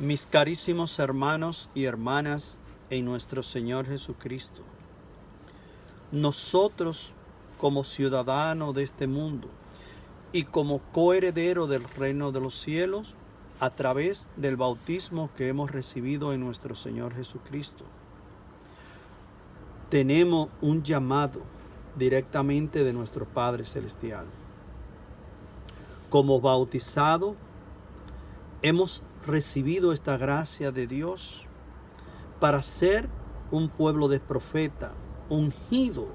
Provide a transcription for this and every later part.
Mis carísimos hermanos y hermanas en nuestro Señor Jesucristo, nosotros como ciudadanos de este mundo y como coheredero del reino de los cielos, a través del bautismo que hemos recibido en nuestro Señor Jesucristo, tenemos un llamado directamente de nuestro Padre Celestial. Como bautizado, hemos recibido esta gracia de Dios para ser un pueblo de profeta, ungido,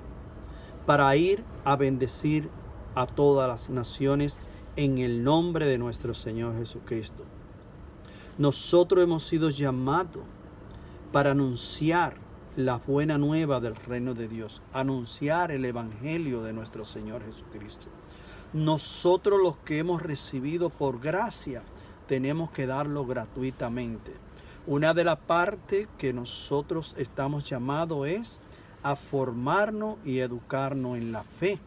para ir a bendecir a todas las naciones en el nombre de nuestro Señor Jesucristo. Nosotros hemos sido llamados para anunciar la buena nueva del reino de Dios, anunciar el evangelio de nuestro Señor Jesucristo. Nosotros los que hemos recibido por gracia, tenemos que darlo gratuitamente. Una de las partes que nosotros estamos llamados es a formarnos y educarnos en la fe.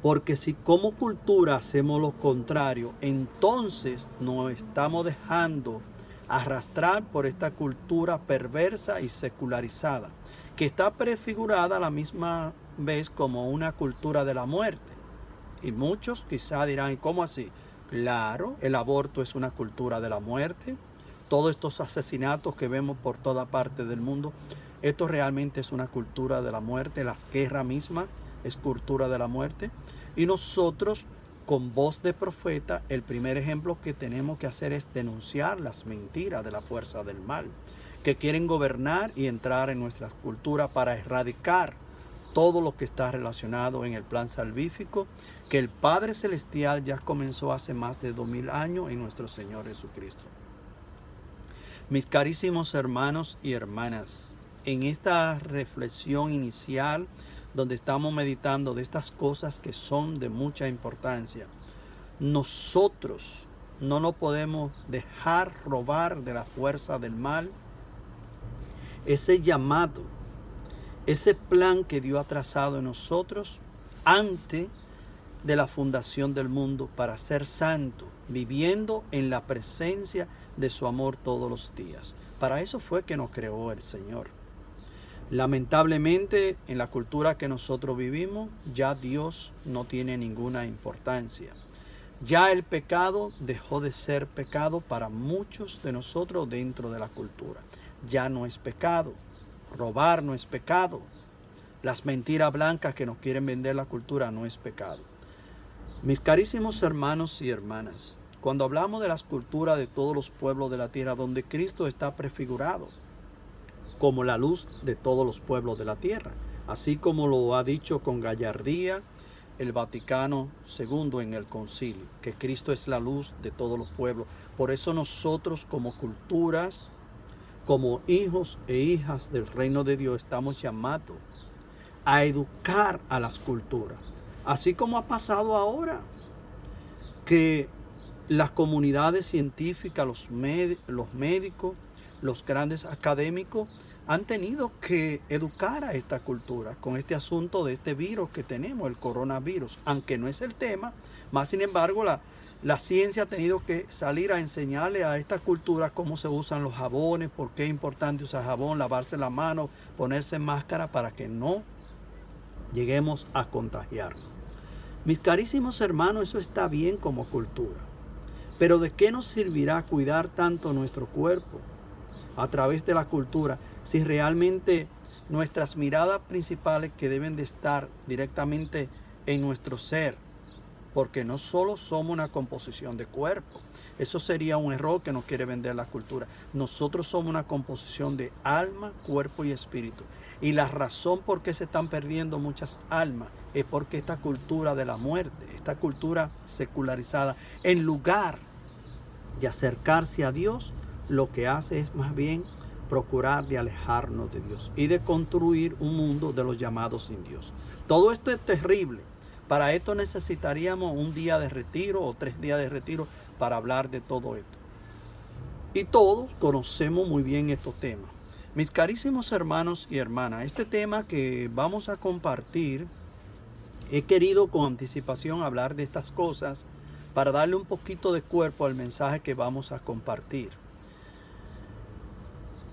Porque si como cultura hacemos lo contrario, entonces nos estamos dejando arrastrar por esta cultura perversa y secularizada, que está prefigurada a la misma vez como una cultura de la muerte. Y muchos quizá dirán, ¿cómo así? Claro, el aborto es una cultura de la muerte. Todos estos asesinatos que vemos por toda parte del mundo, esto realmente es una cultura de la muerte. Las guerras mismas es cultura de la muerte. Y nosotros, con voz de profeta, el primer ejemplo que tenemos que hacer es denunciar las mentiras de la fuerza del mal, que quieren gobernar y entrar en nuestra cultura para erradicar todo lo que está relacionado en el plan salvífico que el Padre Celestial ya comenzó hace más de 2000 años en nuestro Señor Jesucristo. Mis carísimos hermanos y hermanas, en esta reflexión inicial donde estamos meditando de estas cosas que son de mucha importancia, nosotros no nos podemos dejar robar de la fuerza del mal ese llamado, ese plan que Dios ha trazado en nosotros antes de la fundación del mundo para ser santo, viviendo en la presencia de su amor todos los días. Para eso fue que nos creó el Señor. Lamentablemente, en la cultura que nosotros vivimos, ya Dios no tiene ninguna importancia. Ya el pecado dejó de ser pecado para muchos de nosotros dentro de la cultura. Ya no es pecado. Robar no es pecado. Las mentiras blancas que nos quieren vender la cultura no es pecado. Mis carísimos hermanos y hermanas, cuando hablamos de las culturas de todos los pueblos de la tierra, donde Cristo está prefigurado como la luz de todos los pueblos de la tierra, así como lo ha dicho con gallardía el Vaticano II en el concilio, que Cristo es la luz de todos los pueblos. Por eso nosotros como culturas, como hijos e hijas del reino de Dios, estamos llamados a educar a las culturas. Así como ha pasado ahora, que las comunidades científicas, los médicos, los grandes académicos han tenido que educar a esta cultura con este asunto de este virus que tenemos, el coronavirus, aunque no es el tema, más sin embargo la ciencia ha tenido que salir a enseñarle a esta cultura cómo se usan los jabones, por qué es importante usar jabón, lavarse la mano, ponerse máscara para que no lleguemos a contagiarnos. Mis carísimos hermanos, eso está bien como cultura, pero ¿de qué nos servirá cuidar tanto nuestro cuerpo a través de la cultura si realmente nuestras miradas principales que deben de estar directamente en nuestro ser? Porque no solo somos una composición de cuerpo, eso sería un error que nos quiere vender la cultura. Nosotros somos una composición de alma, cuerpo y espíritu. Y la razón por qué se están perdiendo muchas almas es porque esta cultura de la muerte, esta cultura secularizada, en lugar de acercarse a Dios, lo que hace es más bien procurar de alejarnos de Dios y de construir un mundo de los llamados sin Dios. Todo esto es terrible. Para esto necesitaríamos un día de retiro o 3 días de retiro para hablar de todo esto. Y todos conocemos muy bien estos temas. Mis carísimos hermanos y hermanas, este tema que vamos a compartir, he querido con anticipación hablar de estas cosas para darle un poquito de cuerpo al mensaje que vamos a compartir.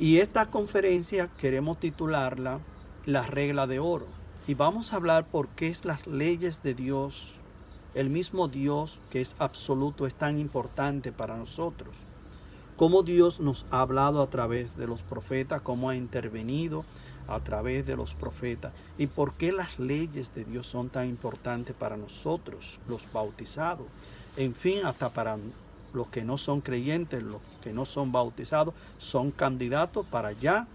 Y esta conferencia queremos titularla La regla de oro. Y vamos a hablar por qué es las leyes de Dios, el mismo Dios que es absoluto, es tan importante para nosotros. Cómo Dios nos ha hablado a través de los profetas, cómo ha intervenido a través de los profetas y por qué las leyes de Dios son tan importantes para nosotros, los bautizados. En fin, hasta para los que no son creyentes, los que no son bautizados, son candidatos para ya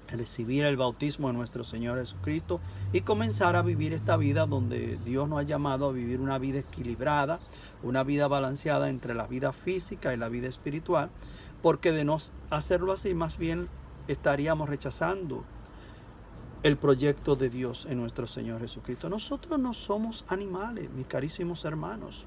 recibir el bautismo de nuestro Señor Jesucristo y comenzar a vivir esta vida donde Dios nos ha llamado a vivir una vida equilibrada, una vida balanceada entre la vida física y la vida espiritual, porque de no hacerlo así, más bien estaríamos rechazando el proyecto de Dios en nuestro Señor Jesucristo. Nosotros no somos animales, mis carísimos hermanos.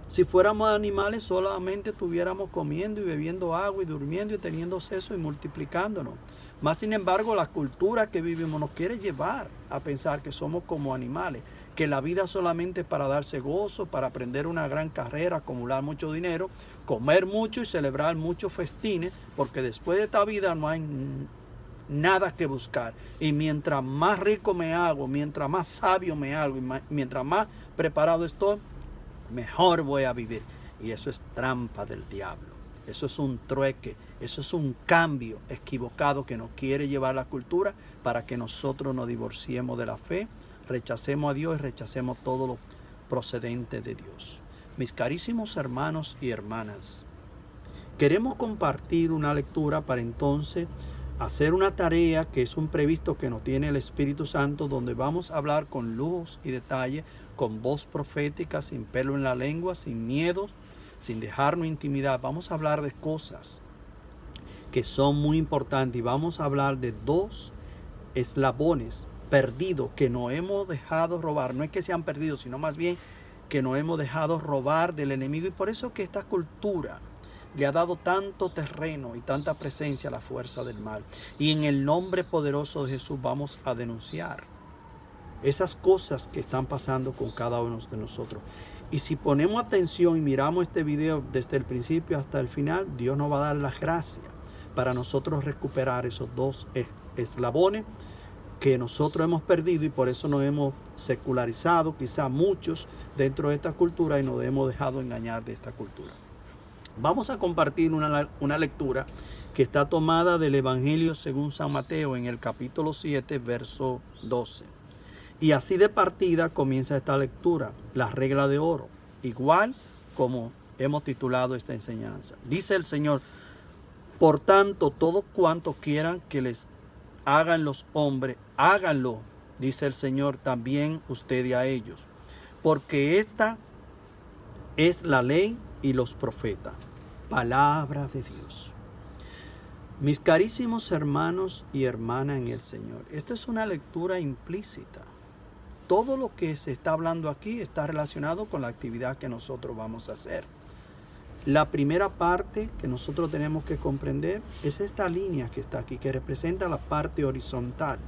Si fuéramos animales, solamente estuviéramos comiendo y bebiendo agua y durmiendo y teniendo sexo y multiplicándonos. Más sin embargo, la cultura que vivimos nos quiere llevar a pensar que somos como animales, que la vida solamente es para darse gozo, para aprender una gran carrera, acumular mucho dinero, comer mucho y celebrar muchos festines, porque después de esta vida no hay nada que buscar. Y mientras más rico me hago, mientras más sabio me hago y mientras más preparado estoy, mejor voy a vivir. Y eso es trampa del diablo. Eso es un trueque, eso es un cambio equivocado que nos quiere llevar la cultura para que nosotros nos divorciemos de la fe, rechacemos a Dios y rechacemos todo lo procedente de Dios. Mis carísimos hermanos y hermanas, queremos compartir una lectura para entonces hacer una tarea que es un previsto que nos tiene el Espíritu Santo, donde vamos a hablar con luz y detalle, con voz profética, sin pelo en la lengua, sin miedo, sin dejarnos intimidar. Vamos a hablar de cosas que son muy importantes y vamos a hablar de dos eslabones perdidos que nos hemos dejado robar. No es que se han perdido, sino más bien que nos hemos dejado robar del enemigo, y por eso que esta cultura le ha dado tanto terreno y tanta presencia a la fuerza del mal. Y en el nombre poderoso de Jesús vamos a denunciar esas cosas que están pasando con cada uno de nosotros. Y si ponemos atención y miramos este video desde el principio hasta el final, Dios nos va a dar la gracia para nosotros recuperar esos dos eslabones que nosotros hemos perdido, y por eso nos hemos secularizado, quizá muchos dentro de esta cultura, y nos hemos dejado engañar de esta cultura. Vamos a compartir una lectura que está tomada del Evangelio según San Mateo en el capítulo 7, verso 12. Y así de partida comienza esta lectura, la regla de oro, igual como hemos titulado esta enseñanza. Dice el Señor: por tanto, todo cuanto quieran que les hagan los hombres, háganlo, dice el Señor, también ustedes a ellos, porque esta es la ley y los profetas. Palabra de Dios. Mis carísimos hermanos y hermanas en el Señor, esta es una lectura implícita. Todo lo que se está hablando aquí está relacionado con la actividad que nosotros vamos a hacer. La primera parte que nosotros tenemos que comprender es esta línea que está aquí, que representa la parte horizontal.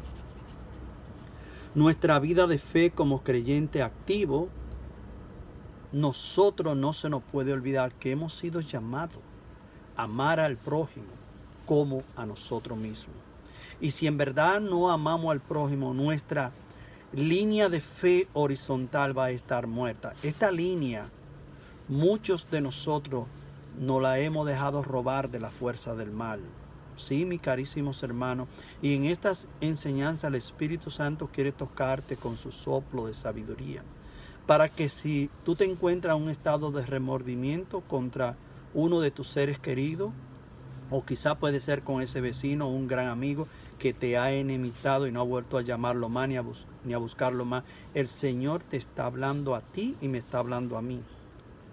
Nuestra vida de fe como creyente activo, nosotros no se nos puede olvidar que hemos sido llamados a amar al prójimo como a nosotros mismos. Y si en verdad no amamos al prójimo, nuestra línea de fe horizontal va a estar muerta. Esta línea, muchos de nosotros nos la hemos dejado robar de la fuerza del mal. Sí, mis carísimos hermanos, y en estas enseñanzas el Espíritu Santo quiere tocarte con su soplo de sabiduría, para que si tú te encuentras en un estado de remordimiento contra uno de tus seres queridos, o quizá puede ser con ese vecino o un gran amigo que te ha enemistado y no ha vuelto a llamarlo más ni a buscarlo más, el Señor te está hablando a ti y me está hablando a mí.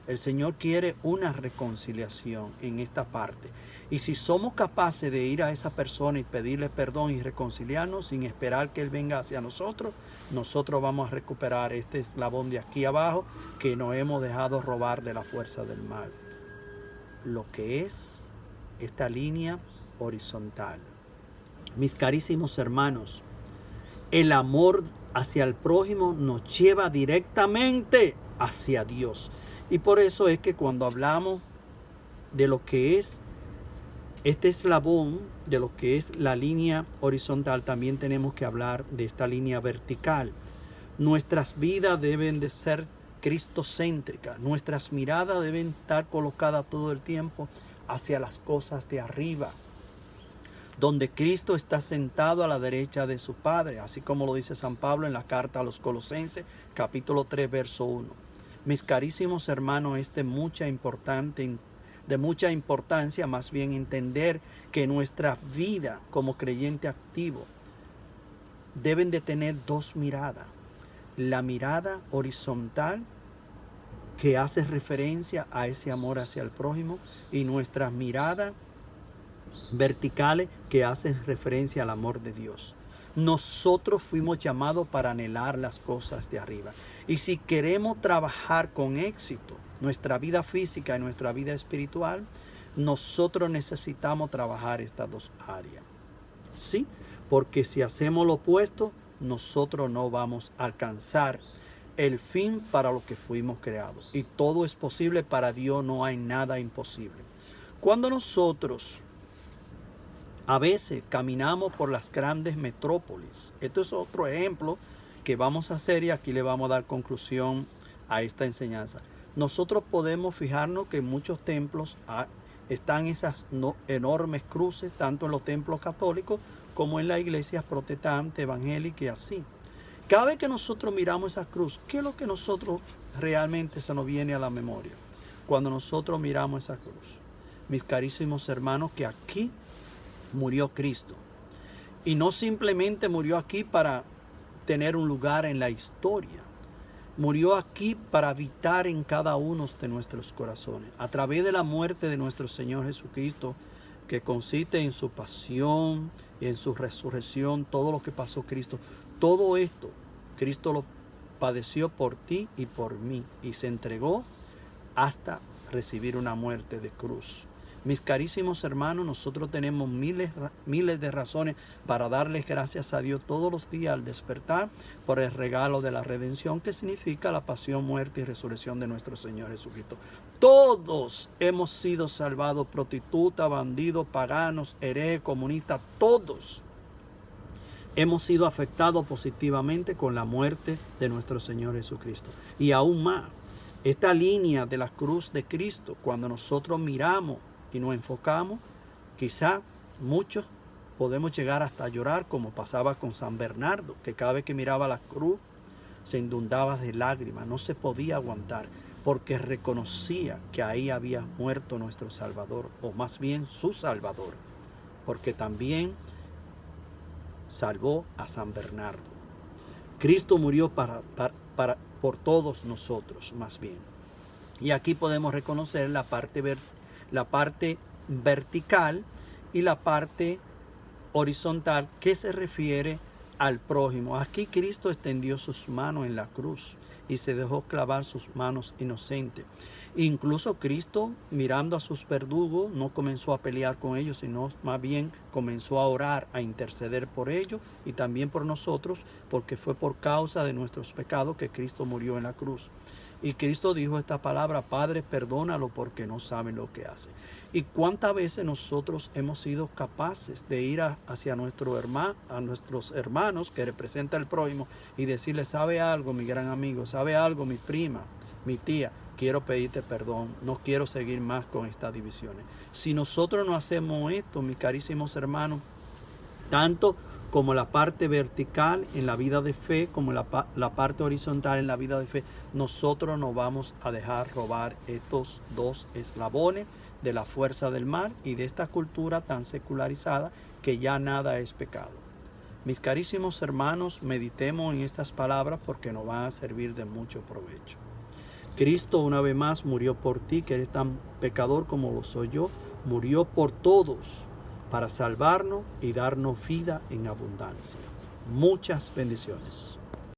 El Señor quiere una reconciliación en esta parte. Y si somos capaces de ir a esa persona y pedirle perdón y reconciliarnos sin esperar que Él venga hacia nosotros, nosotros vamos a recuperar este eslabón de aquí abajo que nos hemos dejado robar de la fuerza del mal. Lo que es esta línea horizontal. Mis carísimos hermanos, el amor hacia el prójimo nos lleva directamente hacia Dios. Y por eso es que cuando hablamos de lo que es este eslabón de lo que es la línea horizontal, también tenemos que hablar de esta línea vertical. Nuestras vidas deben de ser cristocéntricas. Nuestras miradas deben estar colocadas todo el tiempo hacia las cosas de arriba, donde Cristo está sentado a la derecha de su Padre, así como lo dice San Pablo en la carta a los Colosenses, capítulo 3, verso 1. Mis carísimos hermanos, es de mucha importancia más bien entender que nuestra vida como creyente activo deben de tener dos miradas. La mirada horizontal, que hace referencia a ese amor hacia el prójimo, y nuestras miradas verticales, que hacen referencia al amor de Dios. Nosotros fuimos llamados para anhelar las cosas de arriba. Y si queremos trabajar con éxito nuestra vida física y nuestra vida espiritual, nosotros necesitamos trabajar estas dos áreas. ¿Sí? Porque si hacemos lo opuesto, nosotros no vamos a alcanzar el fin para lo que fuimos creados. Y todo es posible para Dios, no hay nada imposible. Cuando nosotros a veces caminamos por las grandes metrópolis, esto es otro ejemplo que vamos a hacer, y aquí le vamos a dar conclusión a esta enseñanza. Nosotros podemos fijarnos que en muchos templos están esas enormes cruces, tanto en los templos católicos como en las iglesias protestantes, evangélicas y así. Cada vez que nosotros miramos esa cruz, ¿qué es lo que nosotros realmente se nos viene a la memoria? Cuando nosotros miramos esa cruz, mis carísimos hermanos, que aquí murió Cristo. Y no simplemente murió aquí para tener un lugar en la historia. Murió aquí para habitar en cada uno de nuestros corazones. A través de la muerte de nuestro Señor Jesucristo, que consiste en su pasión y en su resurrección, todo lo que pasó Cristo, todo esto, Cristo lo padeció por ti y por mí, y se entregó hasta recibir una muerte de cruz. Mis carísimos hermanos, nosotros tenemos miles de razones para darles gracias a Dios todos los días al despertar por el regalo de la redención, que significa la pasión, muerte y resurrección de nuestro Señor Jesucristo. Todos hemos sido salvados, prostitutas, bandidos, paganos, herejes, comunistas, todos hemos sido afectados positivamente con la muerte de nuestro Señor Jesucristo. Y aún más, esta línea de la cruz de Cristo, cuando nosotros miramos y nos enfocamos, quizá muchos podemos llegar hasta llorar, como pasaba con San Bernardo, que cada vez que miraba la cruz se inundaba de lágrimas, no se podía aguantar, porque reconocía que ahí había muerto nuestro Salvador, o más bien su Salvador, porque también salvó a San Bernardo. Cristo murió por todos nosotros, más bien. Y aquí podemos reconocer la parte vertical y la parte horizontal, que se refiere al prójimo. Aquí Cristo extendió sus manos en la cruz y se dejó clavar sus manos inocentes. Incluso Cristo, mirando a sus verdugos, no comenzó a pelear con ellos, sino más bien comenzó a orar, a interceder por ellos y también por nosotros, porque fue por causa de nuestros pecados que Cristo murió en la cruz. Y Cristo dijo esta palabra: Padre, perdónalo porque no saben lo que hacen. ¿Y cuántas veces nosotros hemos sido capaces de ir hacia a nuestros hermanos que representa el prójimo y decirle: sabe algo, mi gran amigo, sabe algo, mi prima, mi tía, quiero pedirte perdón, no quiero seguir más con estas divisiones? Si nosotros no hacemos esto, mis carísimos hermanos, tanto como la parte vertical en la vida de fe, como la parte horizontal en la vida de fe, nosotros nos vamos a dejar robar estos dos eslabones de la fuerza del mal y de esta cultura tan secularizada que ya nada es pecado. Mis carísimos hermanos, meditemos en estas palabras porque nos van a servir de mucho provecho. Cristo una vez más murió por ti, que eres tan pecador como lo soy yo, murió por todos, para salvarnos y darnos vida en abundancia. Muchas bendiciones.